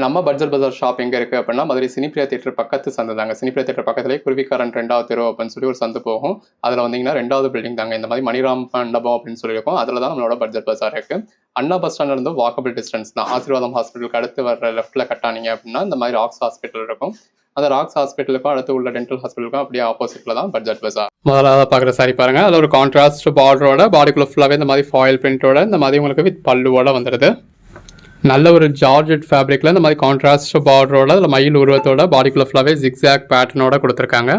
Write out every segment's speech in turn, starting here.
நம்ம பட்ஜெட் பஜார் ஷாப் எங்கே இருக்குது அப்படின்னா மதுரை சினிப்பிரியா தியேட்டர் பக்கத்து சந்து தாங்க. சினிப்பிரியா தியேட்டர் பக்கத்துலேயே குருவிக்காரன் 2வது தெரு அப்படின்னு சொல்லி ஒரு சந்து போகும். அதில் வந்தீங்கன்னா 2வது பில்டிங் தாங்க. இந்த மாதிரி மணிராம் மண்டபம் அப்படின்னு சொல்லியிருக்கோம். அதில் தான் நம்மளோட பட்ஜெட் பஜார் இருக்குது. அண்ணா பஸ் ஸ்டாண்ட்ல இருந்து வாக்கபிள் டிஸ்டன்ஸ் தான். ஆசீர்வாதம் ஹாஸ்பிட்டலுக்கு அடுத்து வர லெஃப்ட்டில் கட்டானீங்க அப்படின்னா இந்த மாதிரி ராக்ஸ் ஹாஸ்பிட்டல் இருக்கும். அந்த ராக்ஸ் ஹாஸ்பிட்டலுக்கும் அடுத்து உள்ள டென்டல் ஹாஸ்பிட்டலுக்கும் அப்படியே ஆப்போசிட்டில் தான் பட்ஜெட் பஜார். முதலாவது பார்க்குற சாரி பாருங்க. அதில் ஒரு கான்ட்ராஸ்ட் பார்டரோட பாடிக்குள்ள ஃபுல்லாகவே இந்த மாதிரி ஃபாயில் பிரிண்டோட இந்த மாதிரி உங்களுக்கு வித் பல்லுவோட வந்துடுது. நல்ல ஒரு ஜார்ஜெட் ஃபேப்ரிக்கில் இந்த மாதிரி கான்ட்ராஸ்ட் பார்டரோட அதில் மயில் உருவத்தோட பாடிக்குள்ள ஃபுல்லாகவே ஜிக்ஸாக் பேட்டர்னோட கொடுத்துருக்காங்க.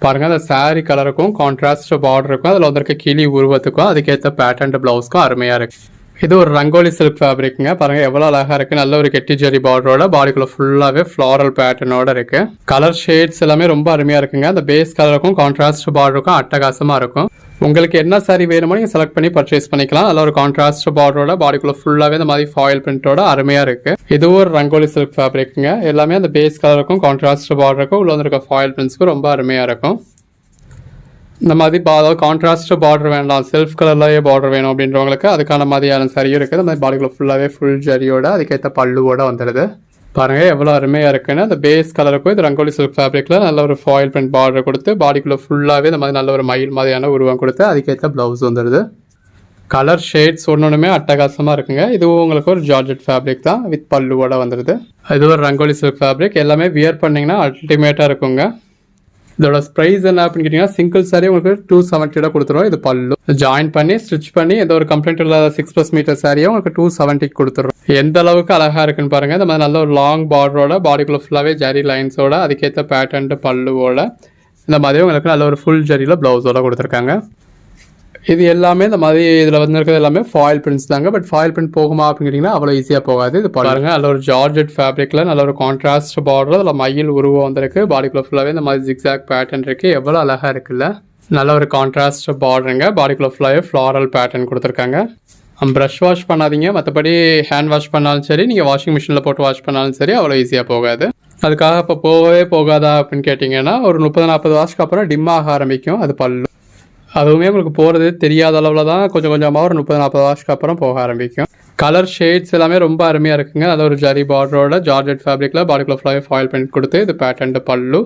பாருங்கள், அந்த சாரீ கலருக்கும் கான்ட்ராஸ்ட் பார்டருக்கும் அதில் வந்திருக்க கிளி உருவத்துக்கும் அதுக்கேற்ற பேட்டர்ன் ப்ளவுஸ்க்கும் அருமையாக இருக்குது. இது ஒரு ரங்கோலி சில்க் ஃபேப்ரிக்குங்க. பாருங்கள் எவ்வளோ அழகாக இருக்குது. நல்ல ஒரு கெட்டி ஜெரி பார்டரோட பாடிக்குள்ள ஃபுல்லாகவே ஃப்ளாரல் பேட்டர்னோட இருக்குது. கலர் ஷேட்ஸ் எல்லாமே ரொம்ப அருமையாக இருக்குங்க. அந்த பேஸ் கலருக்கும் கான்ட்ராஸ்ட் பார்டருக்கும் அட்டகாசமாக இருக்கும். உங்களுக்கு என்ன சாரி வேணுமோ நீங்கள் செலக்ட் பண்ணி பர்ச்சேஸ் பண்ணிக்கலாம். அதில் ஒரு கான்ட்ராஸ்ட் பார்டரோட பாடிக்குள்ள ஃபுல்லாகவே இந்த மாதிரி ஃபாயில் பிரிண்டோட அருமையாக இருக்குது. இது ஒரு ரங்கோலி சில்க் ஃபேப்ரிக்குங்க. எல்லாமே அந்த பேஸ் கலருக்கும் கான்ட்ராஸ்ட் பார்டருக்கும் உள்ள வந்துருக்க ஃபாயில் பிரிண்ட்ஸ்க்கும் ரொம்ப அருமையாக இருக்கும். இந்த மாதிரி அதாவது கான்ட்ராஸ்ட் பார்டர் வேண்டாம், செல்ஃப் கலர்லேயே பார்டர் வேணும் அப்படின்றவங்களுக்கு அதுக்கான மாதிரியான சரியும் இருக்குது. அந்த மாதிரி பாடிக்குள்ள ஃபுல்லாகவே ஃபுல் ஜரியோட அதுக்கேற்ற பல்லுவோட வந்துடுது. பாருங்கள் எவ்வளோ அருமையாக இருக்குன்னு. அந்த பேஸ் கலருக்கும் இது ரங்கோலி சில்க் ஃபேப்ரிக்கில் நல்ல ஒரு ஃபாயில் பிரிண்ட் பார்டர் கொடுத்து பாடிக்குள்ளே ஃபுல்லாகவே இந்த மாதிரி நல்ல ஒரு மயில் மாதிரியான உருவம் கொடுத்து அதுக்கேற்ற ப்ளவுஸ் வந்துடுது. கலர் ஷேட்ஸ் ஒன்றுமே அட்டகாசமாக இருக்குங்க. இதுவும் உங்களுக்கு ஒரு ஜார்ஜெட் ஃபேப்ரிக் தான் வித் பல்லுவோட வந்துடுது. இது ஒரு ரங்கோலி சில்க் ஃபேப்ரிக். எல்லாமே வியர் பண்ணிங்கன்னா அல்டிமேட்டாக இருக்குங்க. இதோட ப்ரைஸ் என்ன அப்படின்னு கேட்டிங்கன்னா சிங்கிள் சாரி உங்களுக்கு 270 கொடுத்துரும். இது பல்லு ஜாயின் பண்ணி ஸ்டிச் பண்ணி எந்த ஒரு கம்ப்ளைண்ட் இல்லாத 6+ மீட்டர் சாரியை உங்களுக்கு 270 கொடுத்துரும். எந்த அளவுக்கு அழகாக இருக்குன்னு பாருங்கள். இந்த மாதிரி நல்ல ஒரு லாங் பார்டரோட பாடிக்குள்ள ஃபுல்லாகவே ஜரி லைன்ஸோட அதுக்கேற்ற பேட்டர்ன் பல்லுவோட இந்த மாதிரி உங்களுக்கு நல்ல ஒரு ஃபுல் ஜரியில் ப்ளவுஸோட கொடுத்துருக்காங்க. இது எல்லாமே இந்த மாதிரி இதில் வந்து இருக்கிறது எல்லாமே ஃபாயில் பிரிண்ட்ஸ் தாங்க. பட் ஃபாயில் பிரிண்ட் போகுமா அப்படின்னு கேட்டிங்கன்னா அவ்வளோ ஈஸியாக போகாது. இது பாருங்க நல்ல ஒரு ஜார்ஜெட் ஃபேப்ரிக்கில் நல்ல ஒரு கான்ட்ராஸ்ட் பார்டர் அதில் மயில் உருவம் வந்துருக்கு. பாடிக்குள்ள ஃபுல்லாகவே இந்த மாதிரி ஜிக்ஸாக் பேட்டர்ன் இருக்குது. எவ்வளோ அழகாக இருக்குல்ல. நல்ல ஒரு கான்ட்ராஸ்ட் பார்டருங்க. பாடிக்குள்ள ஃபுல்லாகவே ஃப்ளாரல் பேட்டர்ன் கொடுத்துருக்காங்க. ப்ரஷ் வாஷ் பண்ணாதீங்க. மற்றபடி ஹேண்ட் வாஷ் பண்ணாலும் சரி, நீங்கள் வாஷிங் மிஷினில் போட்டு வாஷ் பண்ணாலும் சரி அவ்வளோ ஈஸியாக போகாது. அதுக்காக இப்போ போகவே போகாதா அப்படின்னு கேட்டிங்கன்னா ஒரு 30-40 வாஷ்க்கு அப்புறம் டிம் ஆக ஆரம்பிக்கும் அது பல்லு. அதுவுமே உங்களுக்கு போகிறது தெரியாத அளவில் தான் கொஞ்சம் கொஞ்சமாக ஒரு 30-40 வாஷ்க்கு அப்புறம் போக ஆரம்பிக்கும். கலர் ஷேட்ஸ் எல்லாமே ரொம்ப அருமையாக இருக்குங்க. அது ஒரு ஜரி பார்டரோட ஜார்ஜெட் ஃபேப்ரிக்கில் பாடிக்குள்ள ஃபுல்லாகவே ஃபாயில் பிரிண்ட் கொடுத்து இது பேட்டர்ன் பல்லு.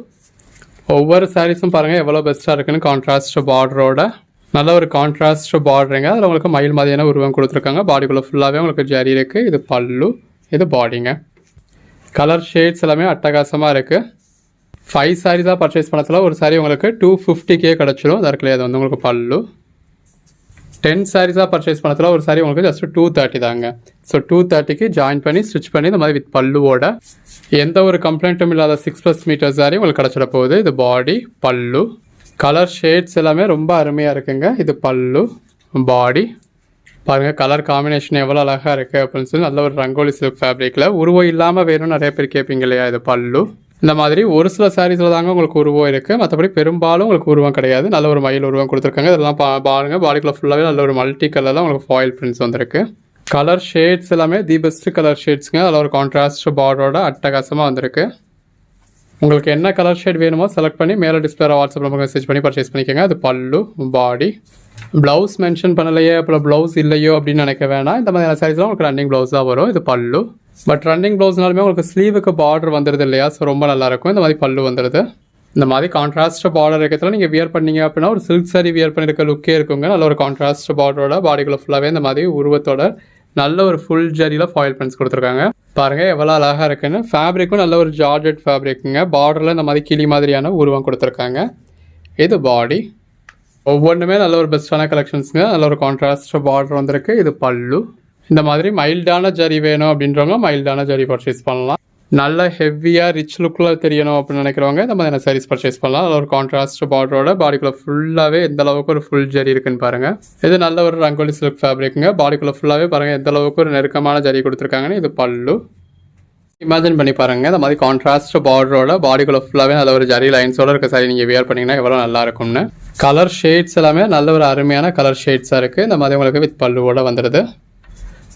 ஒவ்வொரு சாரீஸும் பாருங்கள் எவ்வளோ பெஸ்ட்டாக இருக்குன்னு. கான்ட்ராஸ்ட் பார்டரோட நல்ல ஒரு கான்ட்ராஸ்ட் பார்டருங்க. அதில் உங்களுக்கு மயில் மாதிரியான உருவம் கொடுத்துருக்காங்க. பாடிக்குள்ள ஃபுல்லாகவே உங்களுக்கு ஜரி இருக்குது. இது பல்லு, இது பாடிங்க. கலர் ஷேட்ஸ் எல்லாமே அட்டகாசமாக இருக்குது. 5 சாரீஸாக பர்ச்சேஸ் பண்ணதில் ஒரு சாரீ உங்களுக்கு 250K கிடச்சிரும். அது இருக்குல்லையே அது வந்து உங்களுக்கு பல்லு. 10 சாரீஸாக பர்ச்சேஸ் பண்ணதில் ஒரு சாரீ உங்களுக்கு ஜஸ்ட் 230 தாங்க. ஸோ 230க்கு ஜாயின் பண்ணி ஸ்டிச் பண்ணி இந்த மாதிரி வித் பல்லுவோட எந்த ஒரு கம்ப்ளைண்ட்டும் இல்லாத 6+ மீட்டர் சாரீ உங்களுக்கு கிடச்சிட போகுது. இது பாடி, பல்லு. கலர் ஷேட்ஸ் எல்லாமே ரொம்ப அருமையாக இருக்குங்க. இது பல்லு, பாடி. பாருங்கள் கலர் காம்பினேஷன் எவ்வளோ அழகாக இருக்குது அப்படின்னு சொல்லி நல்ல ஒரு ரங்கோலி சில்க் ஃபேப்ரிக்கில் உருவம் இல்லாமல் வேணும்னு நிறைய பேர் கேட்பீங்க இல்லையா. இது பல்லு. இந்த மாதிரி ஒரு சில சாரீஸில் தாங்க உங்களுக்கு உருவம் இருக்குது. மற்றபடி பெரும்பாலும் உங்களுக்கு உருவம் கிடையாது. நல்ல ஒரு மயில் உருவம் கொடுத்துருக்காங்க. இதெல்லாம் பாருங்கள் பாடிக்குள்ள ஃபுல்லாகவே நல்ல ஒரு மல்டி கலரில் உங்களுக்கு ஃபாயில் பிரிண்ட்ஸ் வந்திருக்கு. கலர் ஷேட்ஸ் எல்லாமே தி பெஸ்ட் கலர் ஷேட்ஸுங்க. அதில் ஒரு கான்ட்ராஸ்ட் பார்டரோட அட்டகாசமாக வந்திருக்கு. உங்களுக்கு என்ன கலர் ஷேட் வேணுமோ செலக்ட் பண்ணி மேலே டிஸ்பிளே வாட்ஸ்அப் நம்பருக்கு மெசேஜ் பண்ணி பர்ச்சேஸ் பண்ணிக்கோங்க. அது பல்லு, பாடி. ப்ளவுஸ் மென்ஷன் பண்ணலையே, அப்புறம் ப்ளவுஸ் இல்லையோ அப்படின்னு நினைக்க வேணாம். இந்த மாதிரியான சாரீஸ்லாம் உங்களுக்கு ரன்னிங் ப்ளவுஸ் தான் வரும். இது பல்லு. பட் ரன்னிங் ப்ளவுஸ்னாலுமே உங்களுக்கு ஸ்லீவுக்கு பார்டர் வந்துடுது இல்லையா. ஸோ ரொம்ப நல்லாயிருக்கும். இந்த மாதிரி பல்லு வந்துடுது. இந்த மாதிரி கான்ட்ராஸ்ட் பார்டர் இருக்கிறதுல நீங்கள் வியர் பண்ணீங்க அப்படின்னா ஒரு சில்க் சாரி வியர் பண்ணியிருக்க லுக்கே இருக்குங்க. நல்ல ஒரு கான்ட்ராஸ்ட் பார்டரோட பாடிக்குள்ள ஃபுல்லாகவே இந்த மாதிரி உருவத்தோட நல்ல ஒரு ஃபுல் ஜரியில் ஃபாயில் பிரிண்ட்ஸ் கொடுத்துருக்காங்க. பாருங்கள் எவ்வளோ அழகாக இருக்குன்னு. ஃபேப்ரிக்கும் நல்ல ஒரு ஜார்ஜெட் ஃபேப்ரிக்குங்க. பார்டரில் இந்த மாதிரி கிளி மாதிரியான உருவம் கொடுத்துருக்காங்க. இது பாடி. ஒவ்வொன்றுமே நல்ல ஒரு பெஸ்ட்டான கலெக்ஷன்ஸுங்க. நல்ல ஒரு கான்ட்ராஸ்ட் பார்டர் வந்திருக்கு. இது பல்லு. இந்த மாதிரி மைல்டான ஜரி வேணும் அப்படின்றவங்க மைல்டான ஜரி பர்ச்சேஸ் பண்ணலாம். நல்ல ஹெவியாக ரிச் லுக்கில் தெரியணும் அப்படின்னு நினைக்கிறவங்க இந்த மாதிரியான சாரீஸ் பர்ச்சேஸ் பண்ணலாம். நல்ல ஒரு கான்ட்ராஸ்ட் பார்டரோட பாடிக்குள்ளே ஃபுல்லாகவே எந்த அளவுக்கு ஒரு ஃபுல் ஜரி இருக்குன்னு பாருங்கள். இது நல்ல ஒரு ரங்கோலி சில்க் ஃபேப்ரிக்குங்க. பாடிக்குள்ளே ஃபுல்லாகவே பாருங்கள் எந்த அளவுக்கு ஒரு நெருக்கமான ஜரி கொடுத்துருக்காங்கன்னு. இது பல்லு. இமேஜின் பண்ணி பாருங்கள். இந்த மாதிரி கான்ட்ராஸ்ட் பார்டரோட பாடிக்குள்ள ஃபுல்லாகவே நல்ல ஒரு ஜரி லைன்ஸோட இருக்க சாரி நீங்கள் வியர் பண்ணிங்கன்னா எவ்வளோ நல்லா இருக்கும்னு. கலர் ஷேட்ஸ் எல்லாமே நல்ல ஒரு அருமையான கலர் ஷேட்ஸாக இருக்குது. இந்த மாதிரி உங்களுக்கு வித் பல்லுவோட வந்துடுது.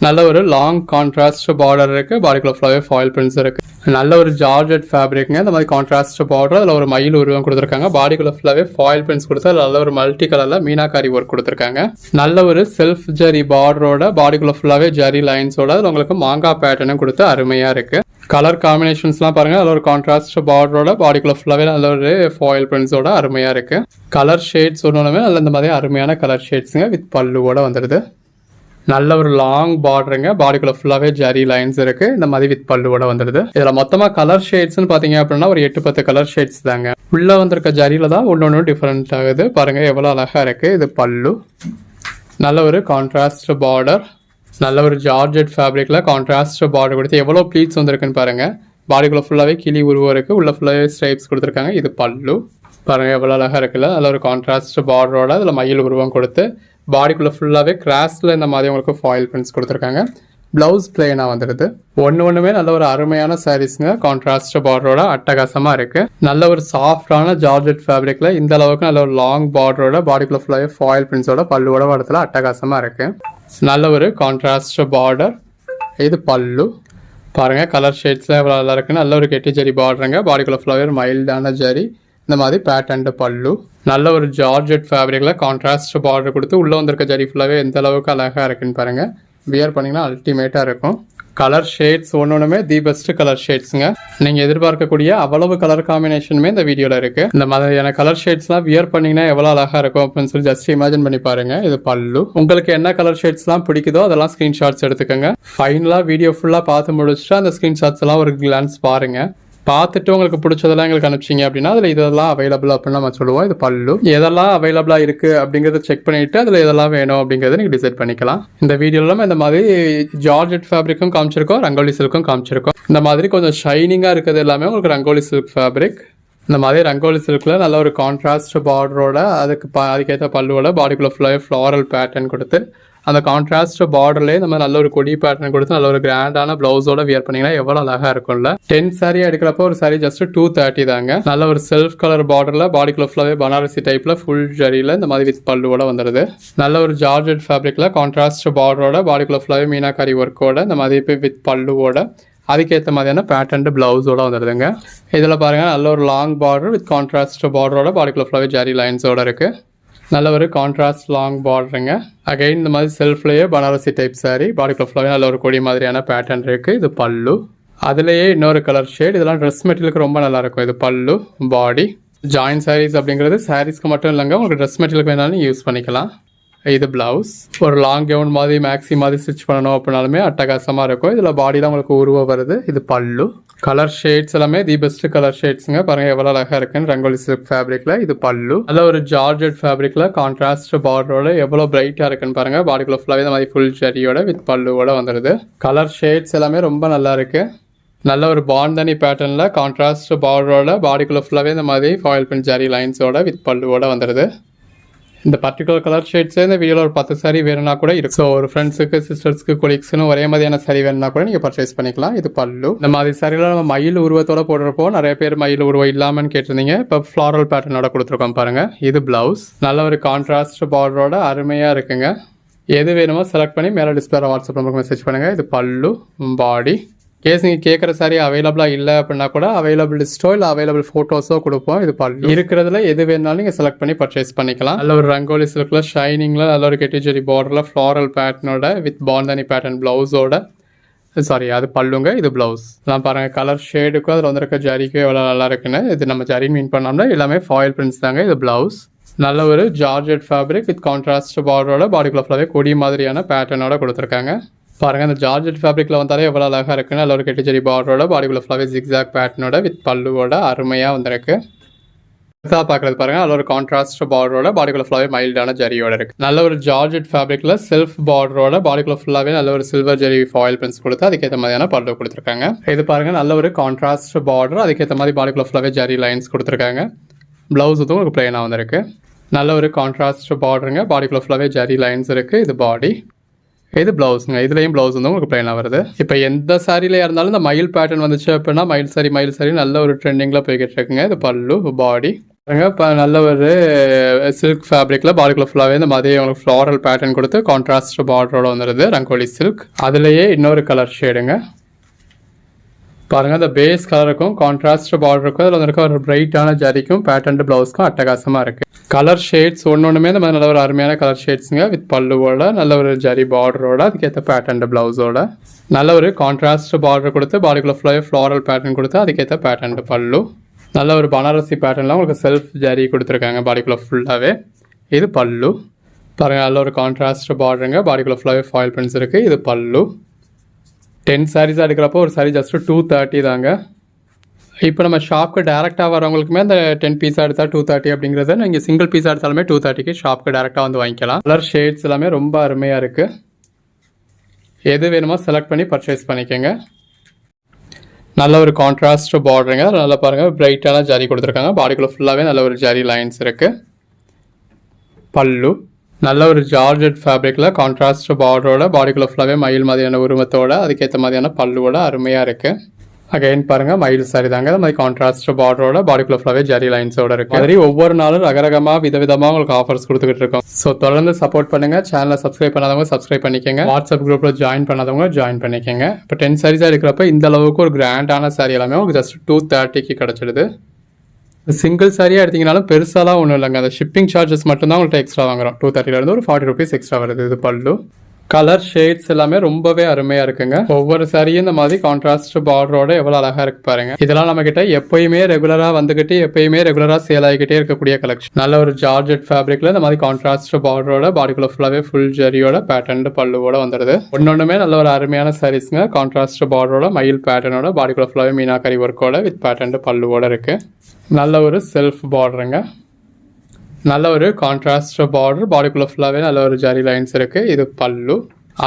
நல்ல ஒரு லாங் கான்ட்ராஸ்ட் பார்டர் இருக்குது. பாடிக்குள்ள ஃபுல்லாகவே ஃபாயில் பிரிண்ட்ஸ் இருக்குது. நல்ல ஒரு ஜார்ஜெட் ஃபேப்ரிக்ங்க. இந்த மாதிரி கான்ட்ராஸ்ட் பார்டர், அதில் ஒரு மயில் உருவம் கொடுத்துருக்காங்க. பாடிக்குள்ள ஃபுல்லாகவே ஃபாயில் பிரிண்ட்ஸ் கொடுத்து அதில் நல்ல ஒரு மல்டி கலரில் மீனாக்காரி ஒர்க் கொடுத்துருக்காங்க. நல்ல ஒரு செல்ஃப் ஜரி பார்டரோட பாடிக்குள்ள ஃபுல்லாகவே ஜரி லைன்ஸோட அதில் உங்களுக்கு மாங்காய் பேட்டர்னும் கொடுத்து அருமையாக இருக்குது. கலர் காம்பினேஷன்ஸ்லாம் பாருங்கள். அதில் ஒரு கான்ட்ராஸ்ட் பார்டரோட பாடிக்குள்ள ஃபுல்லாகவே நல்ல ஒரு ஃபாயில் பிரிண்ட்ஸோட அருமையாக இருக்குது. கலர் ஷேட்ஸ் ஒன்றுமே நல்ல இந்த மாதிரி அருமையான கலர் ஷேட்ஸுங்க வித் பல்லுவோட வந்துடுது. நல்ல ஒரு லாங் பார்டருங்க. பாடிக்குள்ள ஃபுல்லாகவே ஜரி லைன்ஸ் இருக்குது. இந்த மாதிரி வித் பல்லுவோட வந்துடுது. இதில் மொத்தமாக கலர் ஷேட்ஸ்ன்னு பார்த்தீங்க அப்படின்னா ஒரு 8-10 கலர் ஷேட்ஸ் தாங்க. உள்ளே வந்திருக்க ஜரியில் தான் ஒன்று டிஃப்ரெண்ட் ஆகுது. பாருங்கள் எவ்வளோ அழகாக இருக்குது. இது பல்லு. நல்ல ஒரு கான்ட்ராஸ்ட் பார்டர். நல்ல ஒரு ஜார்ஜெட் ஃபேப்ரிக்கில் கான்ட்ராஸ்ட் பார்டர் கொடுத்து எவ்வளோ ப்ளீட்ஸ் வந்திருக்குன்னு பாருங்கள். பாடிக்குள்ள ஃபுல்லாகவே கிளி உருவம் இருக்குது. உள்ள ஃபுல்லாகவே ஸ்ட்ரைப்ஸ் கொடுத்துருக்காங்க. இது பல்லு. பாருங்கள் எவ்வளோ அழகாக இருக்குல்ல. நல்ல ஒரு கான்ட்ராஸ்ட் பார்டரோட அதில் மயில் உருவம் கொடுத்து பாடிக்குள்ளே ஃபுல்லாகவே கிராஸில் இந்த மாதிரி உங்களுக்கு ஃபாயில் பிரிண்ட்ஸ் கொடுத்துருக்காங்க. ப்ளவுஸ் பிளெயினாக வந்துடுது. ஒன்றுமே நல்ல ஒரு அருமையான சாரீஸுங்க. கான்ட்ராஸ்ட் பார்டரோட அட்டகாசமாக இருக்குது. நல்ல ஒரு சாஃப்டான ஜார்ஜெட் ஃபேப்ரிக்கில் இந்த அளவுக்கு நல்ல ஒரு லாங் பார்டரோட பாடிக்குள்ளே ஃபுல்லாகவே ஃபாயில் பிரிண்ட்ஸோட பல்லுவோட இடத்துல அட்டகாசமாக இருக்குது. நல்ல ஒரு கான்ட்ராஸ்ட் பார்டர். இது பல்லு. பாருங்கள் கலர் ஷேட்ஸ்லாம் எவ்வளோ நல்லா இருக்குன்னு. நல்ல ஒரு கெட்டி ஜரி பார்டருங்க. பாடிக்குள்ளே ஃபுல்லாகவே ஒரு மைல்டான ஜரி. இந்த மாதிரி பேட்டர்ன் பல்லு. நல்ல ஒரு ஜார்ஜெட் ஃபேப்ரிக்கில் கான்ட்ராஸ்ட் பார்டர் கொடுத்து உள்ளே வந்திருக்க ஜரி ஃபுல்லாகவே எந்த அளவுக்கு அழகாக இருக்குன்னு பாருங்கள். வியர் பண்ணிங்கன்னா அல்டிமேட்டாக இருக்கும். கலர் ஷேட்ஸ் ஒன்றுமே தி பெஸ்ட் கலர் ஷேட்ஸுங்க. நீங்கள் எதிர்பார்க்கக்கூடிய அவ்வளவு கலர் காம்பினேஷனுமே இந்த வீடியோவில் இருக்குது. இந்த மாதிரியான கலர் ஷேட்ஸ்லாம் வியர் பண்ணிங்கன்னா எவ்வளோ அழகாக இருக்கும் அப்படின்னு சொல்லி ஜஸ்ட் இமேஜின் பண்ணி பாருங்கள். இது பல்லு. உங்களுக்கு என்ன கலர் ஷேட்ஸ்லாம் பிடிக்குதோ அதெல்லாம் ஸ்க்ரீன்ஷாட்ஸ் எடுத்துக்கோங்க. ஃபைனலாக வீடியோ ஃபுல்லாக பார்த்து முடிச்சுட்டு அந்த ஸ்க்ரீன்ஷாட்ஸ் எல்லாம் ஒரு கிளான்ஸ் பாருங்கள். பார்த்துட்டு உங்களுக்கு பிடிச்சதெல்லாம் எங்களுக்கு அனுப்பிச்சிங்க அப்படின்னா அதில் இதெல்லாம் அவைலபிள் அப்படின்னு நம்ம சொல்லுவோம். இது பல்லு. எதெல்லாம் அவைலபிளாக இருக்குது அப்படிங்கிறத செக் பண்ணிவிட்டு அதில் எதெல்லாம் வேணும் அப்படிங்கிறத நீங்கள் டிசைட் பண்ணிக்கலாம். இந்த வீடியோவில் இந்த மாதிரி ஜார்ஜெட் ஃபேப்ரிக்கும் காமிச்சிருக்கோம், ரங்கோலி சில்க்கும் காமிச்சிருக்கோம். இந்த மாதிரி கொஞ்சம் ஷைனிங்காக இருக்கிறது எல்லாமே உங்களுக்கு ரங்கோலி சில்க் ஃபேப்ரிக். இந்த மாதிரி ரங்கோலி சில்கில் நல்ல ஒரு கான்ட்ராஸ்ட் பார்டரோட அதுக்கேற்ற பல்லுவோட பாடிக்குள்ளே ஃபுல்லாகவே ஃப்ளாரல் பேட்டர்ன் கொடுத்து அந்த கான்ட்ராஸ்ட் பார்டர்லேயே நம்ம நல்ல ஒரு கொடி பேட்டர்ன் கொடுத்து நல்ல ஒரு கிராண்டான பிளவுஸோட வியர் பண்ணிங்கன்னா எவ்வளோ அழகாக இருக்கும்ல. 10 சாரீ எடுக்கிறப்போ ஒரு சாரீ ஜஸ்ட் 230 தாங்க. நல்ல ஒரு செல்ஃப் கலர் பார்டரில் பாடிக்குள்ள ஃபுல்லாகவே பனாரசி டைப்பில் ஃபுல் ஜரியில் இந்த மாதிரி வித் பல்லுவோட வந்துடுது. நல்ல ஒரு ஜார்ஜெட் ஃபேப்ரிக்கில் கான்ட்ராஸ்ட் பார்டரோட பாடிக்குள்ள ஃபுல்லாகவே மீனாக்காரி ஒர்க்கோட இந்த மாதிரி இப்போ வித் பல்லுவோட அதுக்கேற்ற மாதிரியான பேட்டர்ன் பிளவுஸோட வந்துடுதுங்க. இதில் பாருங்கள் நல்ல ஒரு லாங் பார்டர் வித் கான்ட்ராஸ்ட் பார்டரோட பாடிக்குள்ள ஃபுல்லாகவே ஜரி லைன்ஸோட இருக்குது. நல்ல ஒரு கான்ட்ராஸ்ட் லாங் பார்டருங்க. அகைன் இந்த மாதிரி செல்ஃப்லேயே பனாரசி டைப் சாரீ. பாடிக்குள்ள ஃபுல்லாகவே நல்ல ஒரு கொடி மாதிரியான பேட்டர்ன் இருக்குது. இது பல்லு. அதுலேயே இன்னொரு கலர் ஷேட். இதெல்லாம் ட்ரெஸ் மெட்டீரியலுக்கு ரொம்ப நல்லாயிருக்கும். இது பல்லு. பாடி ஜாயின் சாரீஸ் அப்படிங்கிறது சாரீஸ்க்கு மட்டும் இல்லைங்க, உங்களுக்கு ட்ரெஸ் மெட்டீரியலுக்கு வேணாலும் யூஸ் பண்ணிக்கலாம். இது பிளவுஸ். ஒரு லாங் கவுன் மாதிரி மேக்ஸி மாதிரி ஸ்டிச் பண்ணணும் அப்படின்னாலுமே அட்டகாசமாக இருக்கும். இதில் பாடியில் உங்களுக்கு உருவம் வருது. இது பல்லு. கலர் ஷேட்ஸ் எல்லாமே தி பெஸ்ட் கலர் ஷேட்ஸுங்க. பாருங்கள் எவ்வளோ அழகாக இருக்குன்னு ரங்கோலி சில்க் ஃபேப்ரிக்கில். இது பல்லு. நல்ல ஒரு ஜார்ஜெட் ஃபேப்ரிக்கில் கான்ட்ராஸ்ட் பார்டரோட எவ்வளோ பிரைட்டாக இருக்குன்னு பாருங்கள். பாடிக்குள்ள ஃபுல்லாகவே இந்த மாதிரி ஃபுல் ஜரியோட வித் பல்லுவோட வந்துடுது. கலர் ஷேட்ஸ் எல்லாமே ரொம்ப நல்லா இருக்குது. நல்ல ஒரு பாண்டனி பேட்டர்னில் கான்ட்ராஸ்ட் பார்டரோட பாடிக்குள்ள ஃபுல்லாகவே இந்த மாதிரி ஃபாயில் பிரிண்ட் ஜரி லைன்ஸோட வித் பல்லுவோட வந்துடுது. இந்த பர்டிகுலர் கலர் ஷேட்ஸே இந்த வீடியோவில் ஒரு 10 சாரீ வேணும்னா கூட இருக்குது. ஸோ ஒரு ஃப்ரெண்ட்ஸுக்கு சிஸ்டர்ஸ்க்கு கொலீக்ஸ்னு ஒரே மாதிரியான சாரீ வேணும்னா கூட நீங்கள் பர்ச்சேஸ் பண்ணிக்கலாம். இது பல்லு. இந்த மாதிரி சாரியில் நம்ம மயில் உருவத்தோட போடுறப்போ நிறைய பேர் மயில் உருவம் இல்லாமல்னு கேட்டிருந்தீங்க. இப்போ ஃப்ளாரல் பேட்டர்னோட கொடுத்துருக்கோம் பாருங்கள். இது பிளவுஸ். நல்ல ஒரு கான்ட்ராஸ்ட் பார்டரோட அருமையாக இருக்குங்க. எது வேணுமோ செலக்ட் பண்ணி மேலே டிஸ்பிளே வாட்ஸ்அப் நம்பருக்கு மெசேஜ் பண்ணுங்கள். இது பல்லு. பாடி. கேஸ் நீங்கள் கேட்குற சாரீ அவைலபிளாக இல்லை அப்படின்னா கூட அவைலபிள் லிஸ்ட்டோ இல்லை அவைலபிள் ஃபோட்டோஸோ கொடுப்போம். இது பல்லு. இருக்கிறதுல எது வேணாலும் நீங்கள் செலக்ட் பண்ணி பர்ச்சேஸ் பண்ணிக்கலாம். நல்ல ஒரு ரங்கோலி சில்கில் ஷைனிங்கில் நல்ல ஒரு கெட்டிஜரி பார்டரில் ஃப்ளாரல் பேட்டர்னோட வித் பாண்டனி பேட்டர்ன் ப்ளவுஸோட சாரி அது பல்லுங்க. இது ப்ளவுஸ். நான் பாருங்கள் கலர் ஷேடுக்கும் அதில் வந்துருக்க ஜரிக்கும் எவ்வளோ நல்லா இருக்குன்னு. இது நம்ம ஜரின்னு மீன் பண்ணோம்னா எல்லாமே ஃபாயில் பிரிண்ட்ஸ் தாங்க. இது ப்ளவுஸ். நல்ல ஒரு ஜார்ஜெட் ஃபேப்ரிக் வித் கான்ட்ராஸ்ட் பார்டரோட பாடிக்குள்ள ஃபுல்லாகவே கொடி மாதிரியான பேட்டர்னோட கொடுத்துருக்காங்க. பாருங்கள் அந்த ஜார்ஜெட் ஃபேப்ரிக்கில் வந்தாலே எவ்வளோ அழகாக இருக்குன்னு. நல்ல ஒரு கெட்டிஜரி பார்டரோட பாடிக்குள்ள ஃபுல்லாகவே ஜிக்ஸாக் பேட்டர்னோட வித் பல்லுவோட அருமையாக வந்திருக்கு. பார்க்குறது பாருங்கள் நல்ல ஒரு கான்ட்ராஸ்ட் பார்டரோட பாடிக்குள்ள ஃபுல்லாகவே மைல்டான ஜரியோட இருக்குது. நல்ல ஒரு ஜார்ஜெட் ஃபேப்ரிக்கில் செல்ஃப் பார்டரோட பாடிக்குள்ள ஃபுல்லாகவே நல்ல ஒரு சில்வர் ஜரி ஃபாயில் பிரிண்ட்ஸ் கொடுத்து அதுக்கேற்ற மாதிரியான பல்லு கொடுத்துருக்காங்க. இது பாருங்கள் நல்ல ஒரு கான்ட்ராஸ்ட் பார்டர் அதுக்கேற்ற மாதிரி பாடிக்குள்ள ஃபுல்லாகவே ஜரி லைன்ஸ் கொடுத்துருக்காங்க. ப்ளவுஸ் வந்து உங்களுக்கு பிளெயினாக வந்திருக்கு. நல்ல ஒரு கான்ட்ராஸ்ட் பார்டருங்க. பாடிக்குள்ள ஃபுல்லாகவே ஜரி லைன்ஸ் இருக்குது. இது பாடி. இது ப்ளவுஸுங்க. இதுலேயும் ப்ளவுஸ் வந்து உங்களுக்கு ப்ளைனாக வருது. இப்போ எந்த சாரியில இருந்தாலும் இந்த மயில் பேட்டர்ன் வந்துச்சு அப்படின்னா மயில் சாரி நல்ல ஒரு ட்ரெண்டிங்கில் போய்கிட்டு இருக்குங்க. இது பல்லு பாடி இப்போ நல்ல ஒரு சில்க் ஃபேப்ரிக்கில் பாடிக்குள்ள ஃபுல்லாகவே இந்த மாதிரி உங்களுக்கு ஃப்ளாரல் பேட்டர்ன் கொடுத்து கான்ட்ராஸ்ட் பார்டரோட வந்துடுது. ரங்கோலி சில்க். அதுலேயே இன்னொரு கலர் ஷேடுங்க. பாருங்கள், அந்த பேஸ் கலருக்கும் கான்ட்ராஸ்ட் பார்டருக்கும் அதில் வந்துருக்க ஒரு பிரைட்டான ஜரிக்கும் பேட்டர்ன் ப்ளவுஸ்க்கும் அட்டகாசமாக இருக்குது. கலர் ஷேட்ஸ் ஒன்றுமே இந்த மாதிரி நல்ல ஒரு அருமையான கலர் ஷேட்ஸுங்க. வித் பல்லுவோட நல்ல ஒரு ஜரி பார்டரோட அதுக்கேற்ற பேட்டர்ன் ப்ளவுஸோட நல்ல ஒரு கான்ட்ராஸ்ட் பார்டர் கொடுத்து பாடிக்குள்ள ஃபுல்லாகவே ஃப்ளாரல் பேட்டர்ன் கொடுத்து அதுக்கேற்ற பேட்டர்ன் பல்லு. நல்ல ஒரு பனாரசி பேட்டர்னில் உங்களுக்கு செல்ஃப் ஜரி கொடுத்துருக்காங்க பாடிக்குள்ள ஃபுல்லாகவே. இது பல்லு. பாருங்கள், நல்ல ஒரு கான்ட்ராஸ்ட் பார்டருங்க. பாடிக்குள்ள ஃபுல்லாகவே ஃபாயில் பிரிண்ட்ஸ் இருக்குது. இது பல்லு. 10 சாரீஸாக எடுக்கிறப்போ ஒரு சாரி ஜஸ்ட்டு 230 தாங்க. இப்போ நம்ம ஷாப்புக்கு டேரெக்டாக வரவங்களுக்குமே அந்த 10 பீஸாக எடுத்தால் 230 அப்படிங்கிறத நீங்கள் சிங்கிள் பீஸாக எடுத்தாலுமே 230க்கு ஷாப்புக்கு டேரெக்டாக வந்து வாங்கிக்கலாம். கலர் ஷேட்ஸ் எல்லாமே ரொம்ப அருமையாக இருக்குது. எது வேணுமோ செலக்ட் பண்ணி பர்ச்சேஸ் பண்ணிக்கோங்க. நல்ல ஒரு கான்ட்ராஸ்ட் பார்டருங்க. நல்லா பாருங்கள், பிரைட்டான ஜரி கொடுத்துருக்காங்க. பாடிக்குள்ளே ஃபுல்லாகவே நல்ல ஒரு ஜரி லைன்ஸ் இருக்குது. பல்லு நல்ல ஒரு ஜார்ஜெட் ஃபேப்ரிக்கில் கான்ட்ராஸ்ட் பார்டரோட பாடிக்குள்ளே ஃபுல்லாகவே மயில் மாதிரியான உருவத்தோட அதுக்கேற்ற மாதிரியான பல்லுவோட அருமையாக இருக்குது. அகைன் பாருங்கள், மயில் சாரி தாங்க. அது மாதிரி கான்ட்ராஸ்ட் பார்டரோட பாடிக்குள்ள ஃபுல்லாகவே ஜரி லைன்ஸோட இருக்குது. மாதிரி ஒவ்வொரு நாளும் ரகரகமாக விதவிதமாக உங்களுக்கு ஆஃபர்ஸ் கொடுத்துக்கிட்டு இருக்கோம். ஸோ தொடர்ந்து சப்போர்ட் பண்ணுங்கள். சேனலை சப்ஸ்கிரைப் பண்ணாதவங்க சப்ஸ்கிரைப் பண்ணிக்கோங்க. வாட்ஸ்அப் குரூப்பில் ஜாயின் பண்ணாதவங்க ஜாயின் பண்ணிக்கோங்க. இப்போ 10 சாரீஸாக இருக்கிறப்ப இந்த அளவுக்கு ஒரு கிராண்டான சாரி எல்லாமே உங்களுக்கு ஜஸ்ட் 230க்கு கிடச்சிடுது. சிங்கிள் சாரியாக எடுத்திங்கனாலும் பெருசாலாம் ஒன்றும் இல்லைங்க. அந்த ஷிப்பிங் சார்ஜஸ் மட்டும்தான் உங்கள்கிட்ட எக்ஸ்ட்ரா வாங்குறோம். 230லேருந்து ஒரு 40 ருபீஸ் எக்ஸ்ட்ரா வருது. இது பல்லு. கலர் ஷேட்ஸ் எல்லாமே ரொம்பவே அருமையாக இருக்குங்க. ஒவ்வொரு சாரியும் இந்த மாதிரி கான்ட்ராஸ்ட் பார்டரோட எவ்வளோ அழகாக இருக்கு பாருங்க. இதெல்லாம் நம்மக்கிட்ட எப்பயுமே ரெகுலராக வந்துக்கிட்டு எப்பயுமே ரெகுலராக சேல் ஆகிக்கிட்டே இருக்கக்கூடிய கலெக்ஷன். நல்ல ஒரு ஜார்ஜெட் ஃபேப்ரிக்கில் இந்த மாதிரி கான்ட்ராஸ்ட் பார்டரோட பாடிக்குள்ள ஃபுல்லாகவே ஃபுல் ஜரியோட பேட்டர்ன் பல்லுவோட வந்துடுது. ஒன்னொன்றுமே நல்ல ஒரு அருமையான சாரீஸ்ங்க. கான்ட்ராஸ்ட் பார்டரோட மயில் பேட்டர்னோட பாடிக்குள்ள ஃபுல்லாகவே மீனாக்கரி ஒர்க்கோட வித் பேட்டர்ன் பல்லுவோட இருக்குது. நல்ல ஒரு செல்ஃப் பார்டருங்க. நல்ல ஒரு கான்ட்ராஸ்ட் பார்டர். பாடிக்குள்ள ஃபுல்லாகவே நல்ல ஒரு ஜரி லைன்ஸ் இருக்குது. இது பல்லு.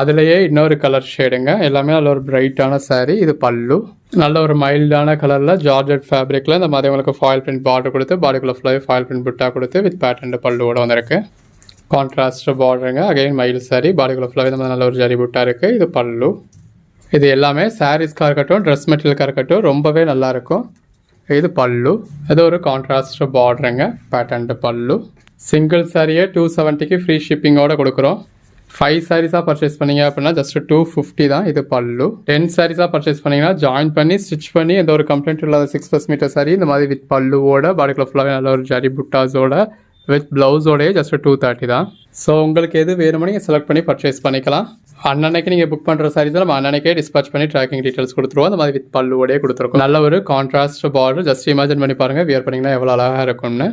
அதுலேயே இன்னொரு கலர் ஷேடுங்க. எல்லாமே நல்ல ஒரு பிரைட்டான சாரீ. இது பல்லு. நல்ல ஒரு மைல்டான கலரில் ஜார்ஜெட் ஃபேப்ரிக்கில் இந்த மாதிரி உங்களுக்கு ஃபாயில் பிரிண்ட் பார்டர் கொடுத்து பாடிக்குள்ள ஃபுல்லாகவே ஃபாயில் பிரிண்ட் புட்டா கொடுத்து வித் பேட்டர்ன் பல்லுவோட வந்திருக்கு. கான்ட்ராஸ்ட் பார்டருங்க. அகைன் மயில் சாரீ. பாடிக்குள்ள ஃபுல்லாகவே இந்த மாதிரி நல்ல ஒரு ஜரி புட்டா இருக்குது. இது பல்லு. இது எல்லாமே சாரீஸ்க்காக இருக்கட்டும் ட்ரெஸ் மெட்டீரியலுக்காக இருக்கட்டும் ரொம்பவே நல்லாயிருக்கும். இது பல்லு. இது ஒரு கான்ட்ராஸ்ட் பார்டருங்க. பேட்டர்ன் பல்லு. சிங்கிள் சாரியே 270க்கு ஃப்ரீ ஷிப்பிங்கோட கொடுக்குறோம். 5 சாரீஸாக பர்ச்சேஸ் பண்ணிங்க அப்படின்னா ஜஸ்ட் 250 தான். இது பல்லு. 10 சாரீஸாக பர்ச்சேஸ் பண்ணிங்கன்னா ஜாயின் பண்ணி ஸ்டிச் பண்ணி எந்த ஒரு கம்ப்ளைண்ட் இல்லாத 6+ மீட்டர் சாரி இந்த மாதிரி வித் பல்லுவோட பாடிக்குள்ள ஃபுல்லாகவே நல்ல ஒரு ஜரி புட்டாஸோட வித் ப்ளவுஸோடய ஜஸ்ட் 230 தான். ஸோ உங்களுக்கு எது வேணுமோ நீங்கள் செலக்ட் பண்ணி பர்ச்சேஸ் பண்ணிக்கலாம். அன்னன்னைக்கு நீங்கள் புக் பண்ணுற சாரீஸ் நம்ம அன்னன்னைக்கே டிஸ்பேச் பண்ணி ட்ராக்கிங் டீட்டெயில்ஸ் கொடுத்துருவோம். அந்த மாதிரி வித் பல்லுவோடய கொடுத்துருக்கோம். நல்ல ஒரு கான்ட்ராஸ்ட் பார்டர். ஜஸ்ட் இமேஜின் பண்ணி பாருங்கள், வியர் பண்ணிங்கன்னா எவ்வளோ அழகாக இருக்கும்னு.